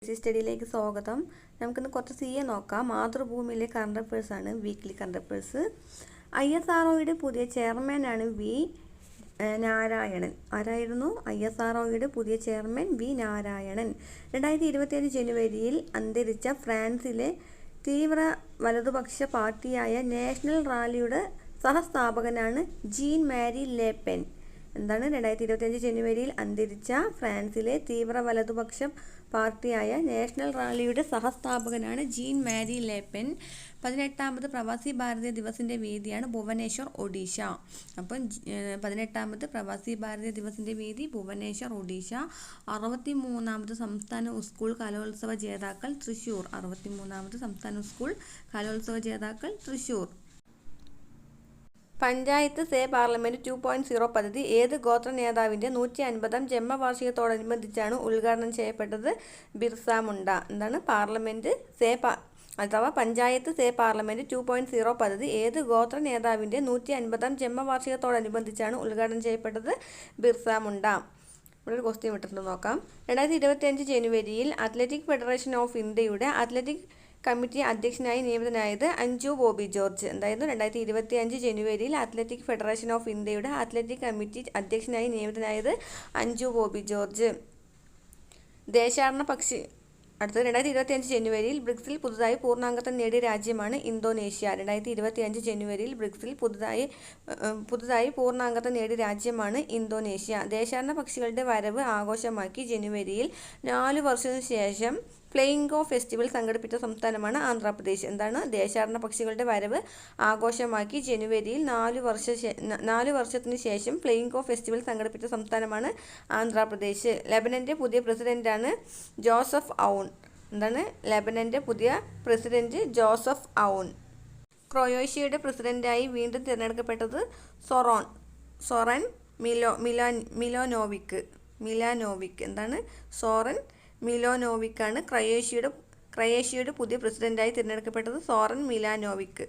സ്റ്റഡിയിലേക്ക് സ്വാഗതം. നമുക്കിന്ന് കുറച്ച് CA നോക്കാം. മാതൃഭൂമിയിലെ കറണ്ട് അഫയേഴ്സ് ആണ്, വീക്ക്ലി കറണ്ട് അഫയേഴ്സ്. ISROയുടെ പുതിയ ചെയർമാനാണ് വി നാരായണൻ. ആരായിരുന്നു? ISROയുടെ പുതിയ ചെയർമാൻ വി നാരായണൻ. 2025 ജനുവരിയിൽ അന്തരിച്ച ഫ്രാൻസിലെ തീവ്ര വലതുപക്ഷ പാർട്ടിയായ നാഷണൽ റാലിയുടെ സഹസ്ഥാപകനാണ് ജീൻ മാരി ലേപ്പെൻ. എന്താണ്? 2025 ജനുവരിയിൽ അന്തരിച്ച ഫ്രാൻസിലെ തീവ്ര വലതുപക്ഷ പാർട്ടിയായ നാഷണൽ റാലിയുടെ സഹസ്ഥാപകനാണ് ജീൻ മാരി ലേപ്പെൻ. 18ാമത് പ്രവാസി ഭാരതീയ ദിവസിൻ്റെ വേദിയാണ് ഭുവനേശ്വർ, ഒഡീഷ. അപ്പം 18ാമത് പ്രവാസി ഭാരതീയ ദിവസിൻ്റെ വേദി ഭുവനേശ്വർ, ഒഡീഷ. 63ാമത് സംസ്ഥാന സ്കൂൾ കലോത്സവ ജേതാക്കൾ തൃശ്ശൂർ. 63ാമത് സംസ്ഥാന സ്കൂൾ കലോത്സവ ജേതാക്കൾ തൃശ്ശൂർ. പഞ്ചായത്ത് സേ പാർലമെന്റ് 2.0 പദ്ധതി ഏത് ഗോത്ര നേതാവിൻ്റെ 150ാം ജന്മവാർഷികത്തോടനുബന്ധിച്ചാണ് ഉദ്ഘാടനം ചെയ്യപ്പെട്ടത്? ബിർസ മുണ്ട. എന്താണ്? പാർലമെന്റ് സേ അഥവാ പഞ്ചായത്ത് സേ പാർലമെന്റ് 2.0 പദ്ധതി ഏത് ഗോത്ര നേതാവിൻ്റെ 150ാം ജന്മവാർഷികത്തോടനുബന്ധിച്ചാണ് ഉദ്ഘാടനം ചെയ്യപ്പെട്ടത്? ബിർസ മുണ്ട. ഇവിടെ ഒരു ക്വസ്റ്റ്യൻ വിട്ടിട്ട് നോക്കാം. 2025 ജനുവരിയിൽ അത്ലറ്റിക് ഫെഡറേഷൻ ഓഫ് ഇന്ത്യയുടെ അത്ലറ്റിക് കമ്മിറ്റി അധ്യക്ഷനായി നിയമിതനായത് അഞ്ജു ബോബി ജോർജ്. എന്തായിരുന്നു? 2025 ജനുവരിയിൽ അത്ലറ്റിക് ഫെഡറേഷൻ ഓഫ് ഇന്ത്യയുടെ അത്ലറ്റിക് കമ്മിറ്റി അധ്യക്ഷനായി നിയമിതനായത് അഞ്ജു ബോബി ജോർജ്. ദേശാടന പക്ഷി. അടുത്തത് 2025 ജനുവരിയിൽ ബ്രിക്സിൽ പുതുതായി പൂർണ്ണാംഗത്വം നേടിയ രാജ്യമാണ് ഇന്തോനേഷ്യ. 2025 ജനുവരിയിൽ ബ്രിക്സിൽ പുതുതായി പൂർണ്ണാംഗത്വം നേടിയ രാജ്യമാണ് ഇന്തോനേഷ്യ. ദേശാടന പക്ഷികളുടെ വരവ് ആഘോഷമാക്കി ജനുവരിയിൽ 4 വർഷത്തിനു ശേഷം ഫ്ലൈയിംഗോ ഫെസ്റ്റിവൽ സംഘടിപ്പിച്ച സംസ്ഥാനമാണ് ആന്ധ്രാപ്രദേശ്. എന്താണ്? ദേശാടന പക്ഷികളുടെ വരവ് ആഘോഷമാക്കി ജനുവരിയിൽ 4 വർഷത്തിനു ശേഷം ഫ്ലൈയിംഗോ ഫെസ്റ്റിവൽ സംഘടിപ്പിച്ച സംസ്ഥാനമാണ് ആന്ധ്രാപ്രദേശ്. ലെബനൻ്റെ പുതിയ പ്രസിഡന്റാണ് ജോസഫ് ഔൺ. എന്താണ്? ലെബനൻ്റെ പുതിയ പ്രസിഡന്റ് ജോസഫ് ഔൺ. ക്രൊയേഷ്യയുടെ പ്രസിഡന്റായി വീണ്ടും തിരഞ്ഞെടുക്കപ്പെട്ടത് സോറൻ മിലാനോവിക്. എന്താണ്? സോറൻ മിലാനോവിക് ആണ് ക്രൊയേഷ്യയുടെ പുതിയ പ്രസിഡന്റായി തിരഞ്ഞെടുക്കപ്പെട്ടത്. സോറൻ മിലാനോവിക്.